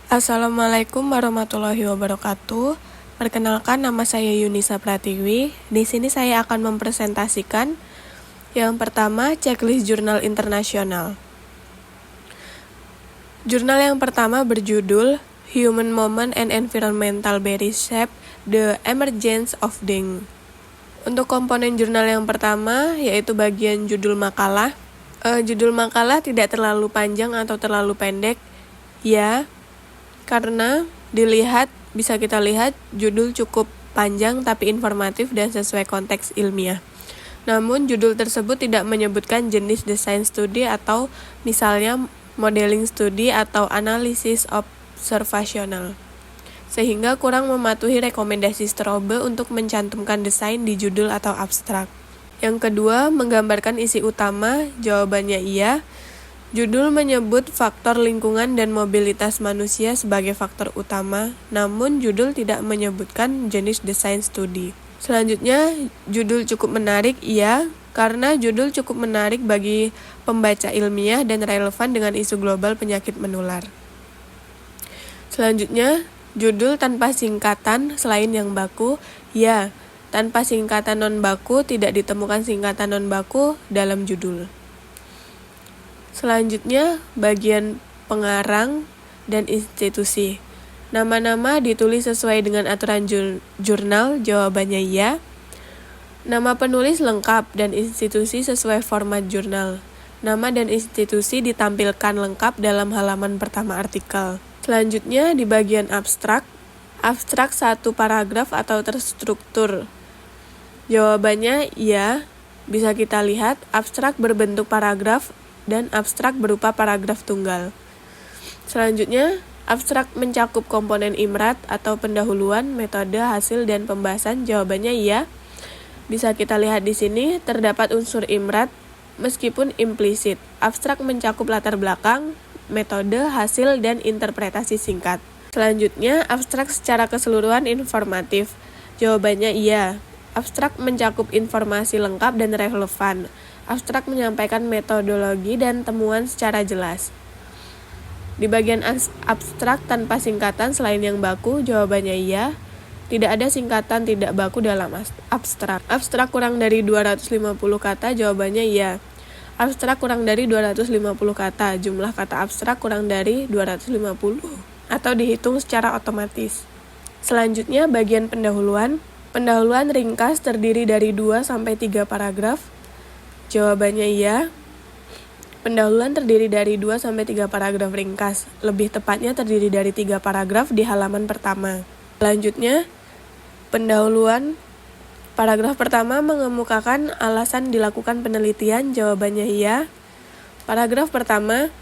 Assalamualaikum warahmatullahi wabarakatuh. Perkenalkan, nama saya Yunisa Pratiwi. Di sini saya akan mempresentasikan yang pertama, checklist jurnal internasional. Jurnal yang pertama berjudul Human Moment and Environmental Berry Shape the Emergence of Dengue. Untuk komponen jurnal yang pertama yaitu bagian judul makalah. Judul makalah tidak terlalu panjang atau terlalu pendek, ya. Karena bisa kita lihat judul cukup panjang tapi informatif dan sesuai konteks ilmiah. Namun judul tersebut tidak menyebutkan jenis desain studi atau misalnya modeling studi atau analisis observasional, sehingga kurang mematuhi rekomendasi Strobe untuk mencantumkan desain di judul atau abstrak. Yang kedua, menggambarkan isi utama, jawabannya iya. Judul menyebut faktor lingkungan dan mobilitas manusia sebagai faktor utama, namun judul tidak menyebutkan jenis desain studi. Selanjutnya, judul cukup menarik, iya, karena judul cukup menarik bagi pembaca ilmiah dan relevan dengan isu global penyakit menular. Selanjutnya, judul tanpa singkatan selain yang baku, ya, tanpa singkatan non-baku tidak ditemukan singkatan non-baku dalam judul. Selanjutnya, bagian pengarang dan institusi. Nama-nama ditulis sesuai dengan aturan jurnal, jawabannya iya. Nama penulis lengkap dan institusi sesuai format jurnal. Nama dan institusi ditampilkan lengkap dalam halaman pertama artikel. Selanjutnya, di bagian abstrak satu paragraf atau terstruktur. Jawabannya iya, bisa kita lihat abstrak berbentuk paragraf dan abstrak berupa paragraf tunggal. Selanjutnya, abstrak mencakup komponen imrat atau pendahuluan, metode, hasil, dan pembahasan. Jawabannya iya. Bisa kita lihat di sini terdapat unsur imrat meskipun implisit. Abstrak mencakup latar belakang, metode, hasil, dan interpretasi singkat. Selanjutnya, abstrak secara keseluruhan informatif. Jawabannya iya. Abstrak mencakup informasi lengkap dan relevan. Abstrak menyampaikan metodologi dan temuan secara jelas. Di bagian abstrak tanpa singkatan selain yang baku, jawabannya iya. Tidak ada singkatan tidak baku dalam abstrak. Abstrak kurang dari 250 kata, jawabannya iya. Abstrak kurang dari 250 kata, jumlah kata abstrak kurang dari 250 atau dihitung secara otomatis. Selanjutnya, bagian pendahuluan. Pendahuluan ringkas terdiri dari 2-3 paragraf. Jawabannya iya. Pendahuluan terdiri dari 2-3 paragraf ringkas. Lebih tepatnya terdiri dari 3 paragraf di halaman pertama. Selanjutnya, pendahuluan. Paragraf pertama mengemukakan alasan dilakukan penelitian. Jawabannya iya. Paragraf pertama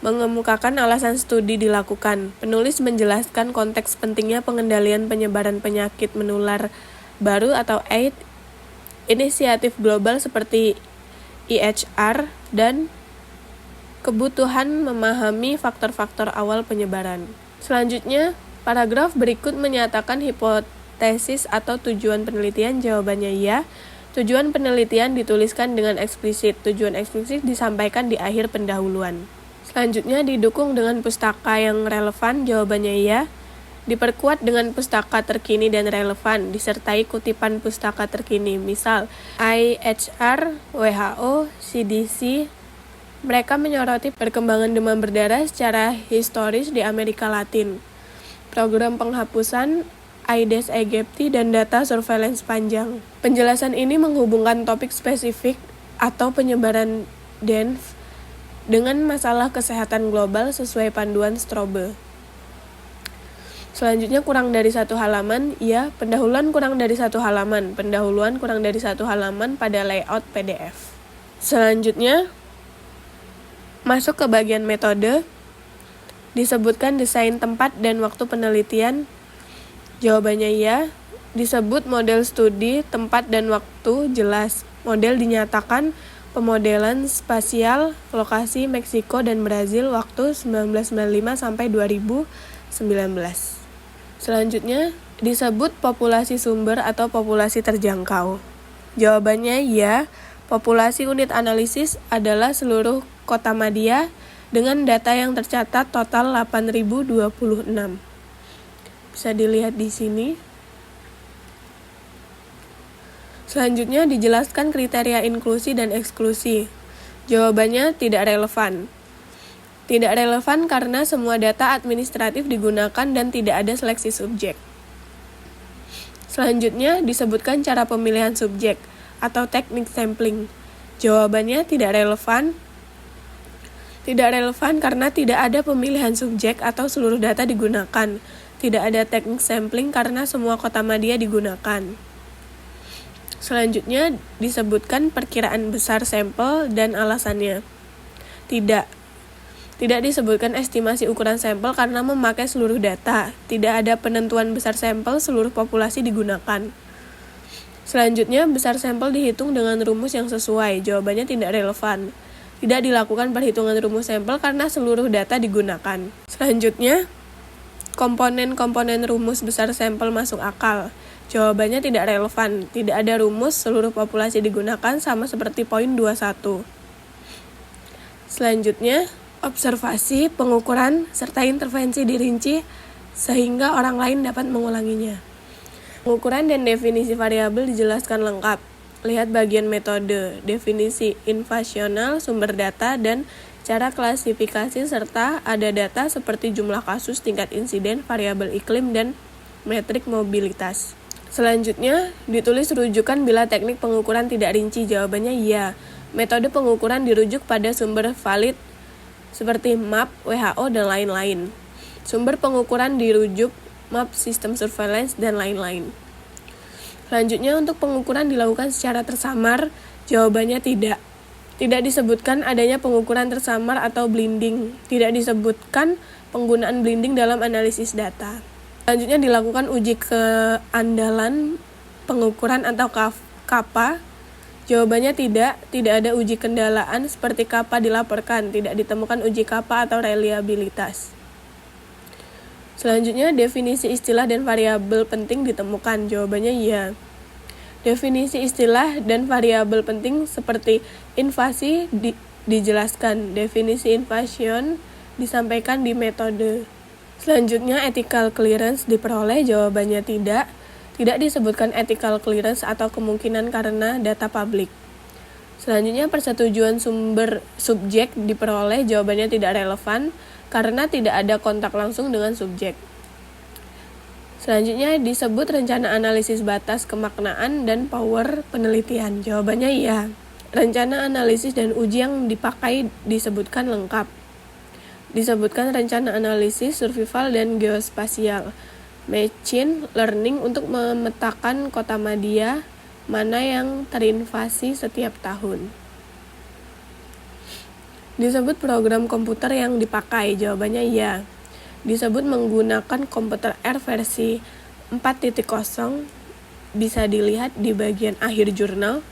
mengemukakan alasan studi dilakukan. Penulis menjelaskan konteks pentingnya pengendalian penyebaran penyakit menular baru atau AIDS, inisiatif global seperti IHR, dan kebutuhan memahami faktor-faktor awal penyebaran. Selanjutnya, paragraf berikut menyatakan hipotesis atau tujuan penelitian. Jawabannya iya. Tujuan penelitian dituliskan dengan eksplisit. Tujuan eksplisit disampaikan di akhir pendahuluan. Selanjutnya, didukung dengan pustaka yang relevan. Jawabannya iya. Diperkuat dengan pustaka terkini dan relevan, disertai kutipan pustaka terkini, misal IHR, WHO, CDC. Mereka menyoroti perkembangan demam berdarah secara historis di Amerika Latin, program penghapusan Aedes aegypti, dan data surveillance panjang. Penjelasan ini menghubungkan topik spesifik atau penyebaran dengue dengan masalah kesehatan global sesuai panduan Strobe. Selanjutnya, kurang dari 1 halaman, ya, pendahuluan kurang dari 1 halaman, pendahuluan kurang dari 1 halaman pada layout PDF. Selanjutnya, masuk ke bagian metode, disebutkan desain tempat dan waktu penelitian. Jawabannya iya. Disebut model studi, tempat dan waktu, jelas. Model dinyatakan pemodelan spasial, lokasi Meksiko dan Brazil, waktu 1995 sampai 2019. Selanjutnya, disebut populasi sumber atau populasi terjangkau. Jawabannya iya. Populasi unit analisis adalah seluruh kota Madia dengan data yang tercatat total 8.026. Bisa dilihat di sini. Selanjutnya dijelaskan kriteria inklusi dan eksklusi. Jawabannya tidak relevan. Tidak relevan karena semua data administratif digunakan dan tidak ada seleksi subjek. Selanjutnya disebutkan cara pemilihan subjek atau teknik sampling. Jawabannya tidak relevan. Tidak relevan karena tidak ada pemilihan subjek atau seluruh data digunakan. Tidak ada teknik sampling karena semua kota media digunakan. Selanjutnya disebutkan perkiraan besar sampel dan alasannya. Tidak disebutkan estimasi ukuran sampel karena memakai seluruh data. Tidak ada penentuan besar sampel seluruh populasi digunakan. Selanjutnya, besar sampel dihitung dengan rumus yang sesuai. Jawabannya tidak relevan. Tidak dilakukan perhitungan rumus sampel karena seluruh data digunakan. Selanjutnya, komponen-komponen rumus besar sampel masuk akal. Jawabannya tidak relevan. Tidak ada rumus seluruh populasi digunakan sama seperti poin 21. Selanjutnya, observasi, pengukuran, serta intervensi dirinci sehingga orang lain dapat mengulanginya. Pengukuran dan definisi variabel dijelaskan lengkap. Lihat bagian metode, definisi invasional, sumber data, dan cara klasifikasi serta ada data seperti jumlah kasus, tingkat insiden, variabel iklim, dan metrik mobilitas. Selanjutnya, ditulis rujukan bila teknik pengukuran tidak rinci. Jawabannya iya. Metode pengukuran dirujuk pada sumber valid seperti MAP, WHO, dan lain-lain. Sumber pengukuran dirujuk MAP, sistem surveillance, dan lain-lain. Selanjutnya, untuk pengukuran dilakukan secara tersamar. Jawabannya tidak. Tidak disebutkan adanya pengukuran tersamar atau blending. Tidak disebutkan penggunaan blending dalam analisis data. Selanjutnya dilakukan uji keandalan pengukuran atau KAPA. Jawabannya tidak ada uji kendalaan seperti KAPA dilaporkan, tidak ditemukan uji KAPA atau reliabilitas. Selanjutnya definisi istilah dan variabel penting ditemukan. Jawabannya iya. Definisi istilah dan variabel penting seperti invasi dijelaskan. Definisi invasion disampaikan di metode. Selanjutnya, ethical clearance diperoleh. Jawabannya tidak. Tidak disebutkan ethical clearance atau kemungkinan karena data publik. Selanjutnya, persetujuan sumber subjek diperoleh. Jawabannya tidak relevan karena tidak ada kontak langsung dengan subjek. Selanjutnya, disebut rencana analisis batas kemaknaan dan power penelitian. Jawabannya iya. Rencana analisis dan uji yang dipakai disebutkan lengkap. Disebutkan rencana analisis, survival, dan geospasial. Machine learning untuk memetakan kota media mana yang terinvasi setiap tahun. Disebut program komputer yang dipakai. Jawabannya iya. Disebut menggunakan komputer R versi 4.0. Bisa dilihat di bagian akhir jurnal.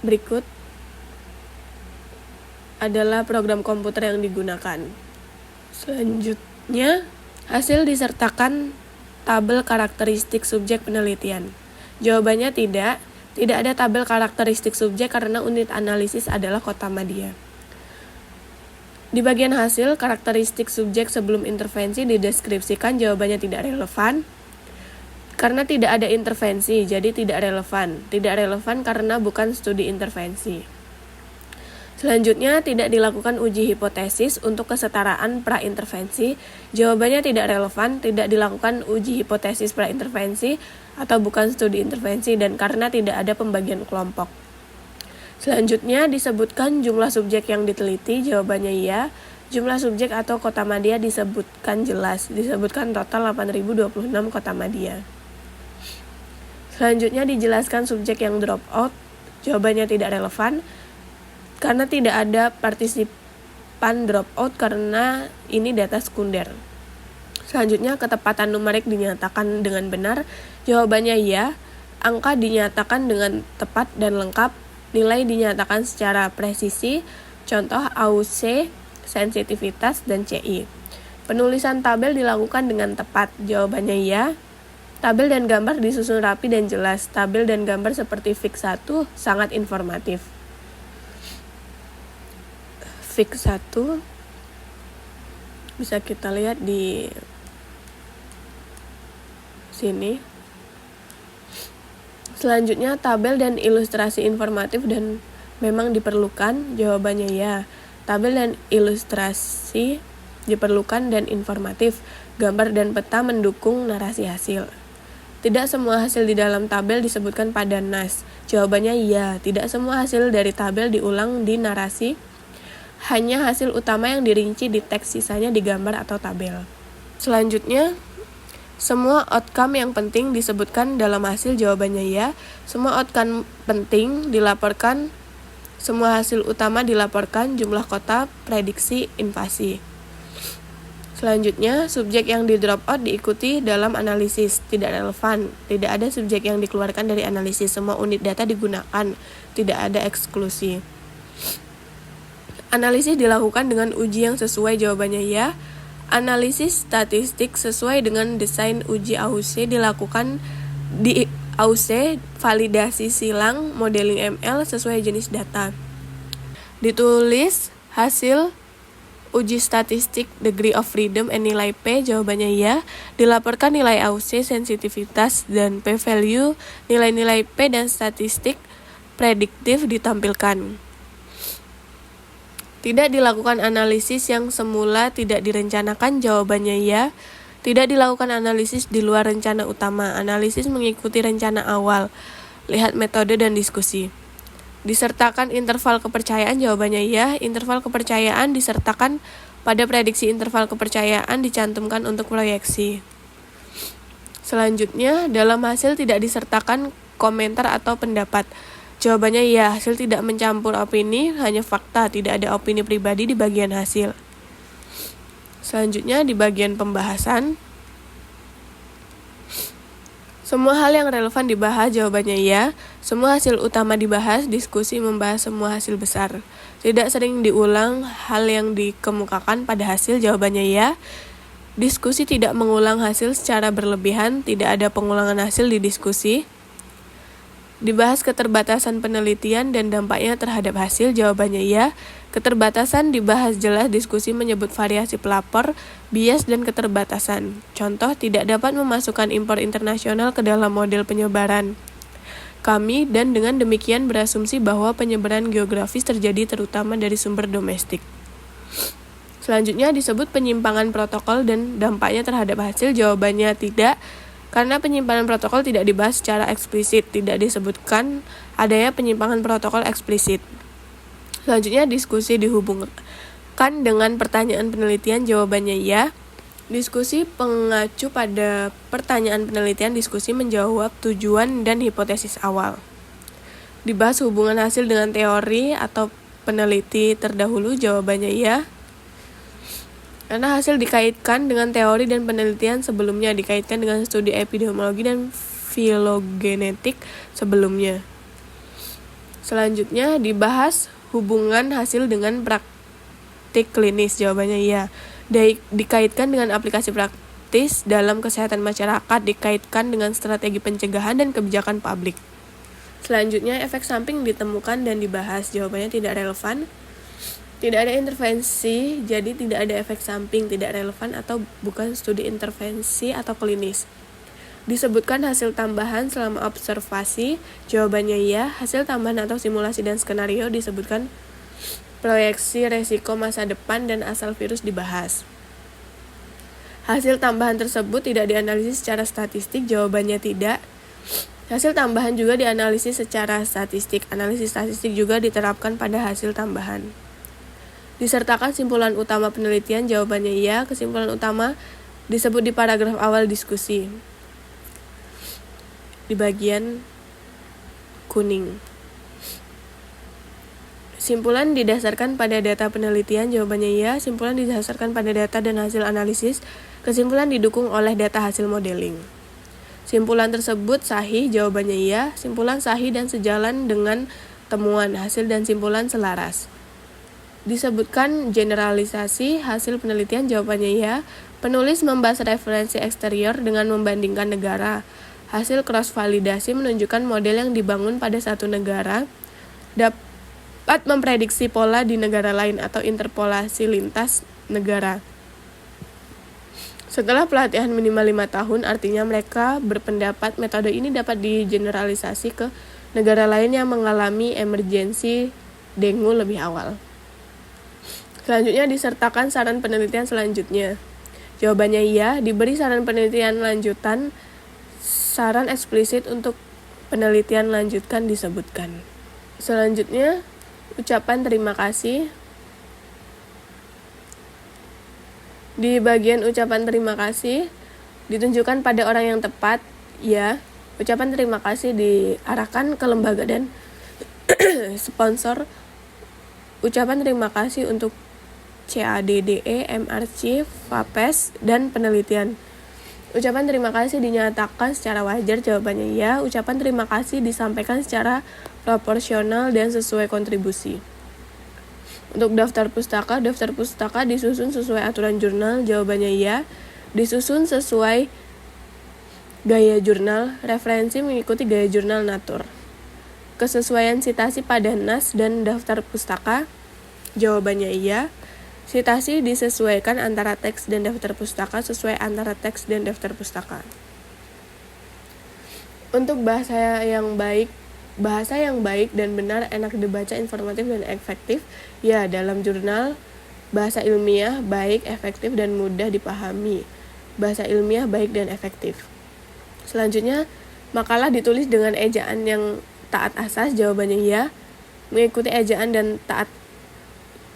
Berikut adalah program komputer yang digunakan. Selanjutnya, hasil disertakan tabel karakteristik subjek penelitian. Jawabannya tidak. Tidak ada tabel karakteristik subjek karena unit analisis adalah kota media. Di bagian hasil, karakteristik subjek sebelum intervensi dideskripsikan. Jawabannya tidak relevan. Karena tidak ada intervensi, jadi tidak relevan. Tidak relevan karena bukan studi intervensi. Selanjutnya, tidak dilakukan uji hipotesis untuk kesetaraan pra-intervensi. Jawabannya tidak relevan, tidak dilakukan uji hipotesis pra-intervensi atau bukan studi intervensi dan karena tidak ada pembagian kelompok. Selanjutnya, disebutkan jumlah subjek yang diteliti. Jawabannya iya. Jumlah subjek atau kota media disebutkan jelas. Disebutkan total 8.026 kota media. Selanjutnya dijelaskan subjek yang drop out. Jawabannya tidak relevan karena tidak ada partisipan drop out karena ini data sekunder. Selanjutnya ketepatan numerik dinyatakan dengan benar. Jawabannya iya. Angka dinyatakan dengan tepat dan lengkap. Nilai dinyatakan secara presisi. Contoh AUC, sensitivitas, dan CI. Penulisan tabel dilakukan dengan tepat. Jawabannya iya. Tabel dan gambar disusun rapi dan jelas. Tabel dan gambar seperti Fig 1 sangat informatif. Fig 1 bisa kita lihat di sini. Selanjutnya, tabel dan ilustrasi informatif dan memang diperlukan. Jawabannya ya. Tabel dan ilustrasi diperlukan dan informatif. Gambar dan peta mendukung narasi hasil. Tidak semua hasil di dalam tabel disebutkan pada nas. Jawabannya iya. Tidak semua hasil dari tabel diulang di narasi. Hanya hasil utama yang dirinci di teks, sisanya di gambar atau tabel. Selanjutnya, semua outcome yang penting disebutkan dalam hasil. Jawabannya ya. Semua outcome penting dilaporkan. Semua hasil utama dilaporkan. Jumlah kota, prediksi, invasi. Selanjutnya, subjek yang di drop out diikuti dalam analisis. Tidak relevan. Tidak ada subjek yang dikeluarkan dari analisis. Semua unit data digunakan. Tidak ada eksklusi. Analisis dilakukan dengan uji yang sesuai. Jawabannya ya. Analisis statistik sesuai dengan desain uji AUC dilakukan di AUC, validasi silang, modeling ML sesuai jenis data. Ditulis hasil uji statistik, degree of freedom, and nilai P. Jawabannya ya. Dilaporkan nilai AUC, sensitivitas, dan p-value. Nilai-nilai P dan statistik prediktif ditampilkan. Tidak dilakukan analisis yang semula tidak direncanakan. Jawabannya ya. Tidak dilakukan analisis di luar rencana utama. Analisis mengikuti rencana awal. Lihat metode dan diskusi. Disertakan interval kepercayaan. Jawabannya ya. Interval kepercayaan disertakan pada prediksi. Interval kepercayaan dicantumkan untuk proyeksi. Selanjutnya, dalam hasil tidak disertakan komentar atau pendapat. Jawabannya ya. Hasil tidak mencampur opini, hanya fakta. Tidak ada opini pribadi di bagian hasil. Selanjutnya, di bagian pembahasan, semua hal yang relevan dibahas. Jawabannya ya. Semua hasil utama dibahas. Diskusi membahas semua hasil besar. Tidak sering diulang hal yang dikemukakan pada hasil. Jawabannya ya. Diskusi tidak mengulang hasil secara berlebihan. Tidak ada pengulangan hasil di diskusi. Dibahas keterbatasan penelitian dan dampaknya terhadap hasil. Jawabannya ya. Keterbatasan dibahas jelas. Diskusi menyebut variasi pelapor, bias, dan keterbatasan. Contoh, tidak dapat memasukkan impor internasional ke dalam model penyebaran kami, dan dengan demikian berasumsi bahwa penyebaran geografis terjadi terutama dari sumber domestik. Selanjutnya disebut penyimpangan protokol dan dampaknya terhadap hasil. Jawabannya tidak, karena penyimpangan protokol tidak dibahas secara eksplisit. Tidak disebutkan adanya penyimpangan protokol eksplisit. Selanjutnya, diskusi dihubungkan dengan pertanyaan penelitian. Jawabannya ya. Diskusi pengacu pada pertanyaan penelitian. Diskusi menjawab tujuan dan hipotesis awal. Dibahas hubungan hasil dengan teori atau peneliti terdahulu. Jawabannya ya. Karena hasil dikaitkan dengan teori dan penelitian sebelumnya, dikaitkan dengan studi epidemiologi dan filogenetik sebelumnya. Selanjutnya dibahas hubungan hasil dengan praktik klinis. Jawabannya iya. Dikaitkan dengan aplikasi praktis dalam kesehatan masyarakat, dikaitkan dengan strategi pencegahan dan kebijakan publik. Selanjutnya, efek samping ditemukan dan dibahas. Jawabannya tidak relevan. Tidak ada intervensi, jadi tidak ada efek samping. Tidak relevan atau bukan studi intervensi atau klinis. Disebutkan hasil tambahan selama observasi. Jawabannya iya. Hasil tambahan atau simulasi dan skenario disebutkan. Proyeksi resiko masa depan dan asal virus dibahas. Hasil tambahan tersebut tidak dianalisis secara statistik. Jawabannya tidak. Hasil tambahan juga dianalisis secara statistik. Analisis statistik juga diterapkan pada hasil tambahan. Disertakan simpulan utama penelitian. Jawabannya iya. Kesimpulan utama disebut di paragraf awal diskusi, di bagian kuning. Simpulan didasarkan pada data penelitian. Jawabannya iya. Simpulan didasarkan pada data dan hasil analisis. Kesimpulan didukung oleh data hasil modeling. Simpulan tersebut sahih. Jawabannya iya. Simpulan sahih dan sejalan dengan temuan. Hasil dan simpulan selaras. Disebutkan generalisasi hasil penelitian. Jawabannya iya. Penulis membahas referensi eksterior dengan membandingkan negara. Hasil cross-validasi menunjukkan model yang dibangun pada satu negara dapat memprediksi pola di negara lain atau interpolasi lintas negara. Setelah pelatihan minimal 5 tahun, artinya mereka berpendapat metode ini dapat digeneralisasi ke negara lain yang mengalami emergensi dengue lebih awal. Selanjutnya disertakan saran penelitian selanjutnya. Jawabannya iya, diberi saran penelitian lanjutan, saran eksplisit untuk penelitian lanjutkan disebutkan. Selanjutnya, ucapan terima kasih. Di bagian ucapan terima kasih, ditunjukkan pada orang yang tepat, ya. Ucapan terima kasih diarahkan ke lembaga dan sponsor. Ucapan terima kasih untuk CADDE, MRC, FAPES, dan penelitian. Ucapan terima kasih dinyatakan secara wajar, jawabannya ya. Ucapan terima kasih disampaikan secara proporsional dan sesuai kontribusi. Untuk daftar pustaka disusun sesuai aturan jurnal, jawabannya ya. Disusun sesuai gaya jurnal, referensi mengikuti gaya jurnal Nature. Kesesuaian sitasi pada nas dan daftar pustaka, jawabannya iya. Sitasi disesuaikan antara teks dan daftar pustaka sesuai antara teks dan daftar pustaka. Untuk bahasa yang baik dan benar, enak dibaca, informatif, dan efektif. Ya, dalam jurnal bahasa ilmiah, baik, efektif, dan mudah dipahami. Bahasa ilmiah, baik, dan efektif. Selanjutnya, makalah ditulis dengan ejaan yang taat asas, jawabannya ya. Mengikuti ejaan dan taat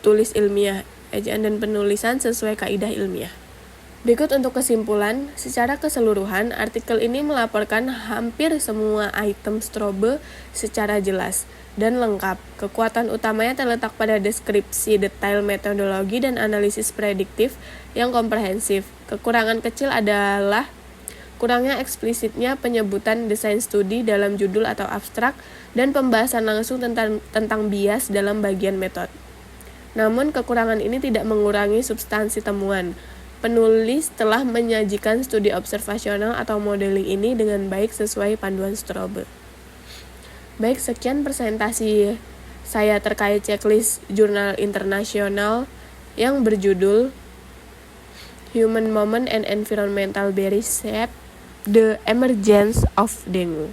tulis ilmiah, ejaan dan penulisan sesuai kaidah ilmiah. Berikut untuk kesimpulan, secara keseluruhan, artikel ini melaporkan hampir semua item strobe secara jelas dan lengkap. Kekuatan utamanya terletak pada deskripsi detail metodologi dan analisis prediktif yang komprehensif. Kekurangan kecil adalah kurangnya eksplisitnya penyebutan desain studi dalam judul atau abstrak dan pembahasan langsung tentang bias dalam bagian metode. Namun, kekurangan ini tidak mengurangi substansi temuan. Penulis telah menyajikan studi observasional atau modeling ini dengan baik sesuai panduan Strobe. Baik, sekian presentasi saya terkait checklist jurnal internasional yang berjudul Human Moment and Environmental Berries Shape the Emergence of Dengue.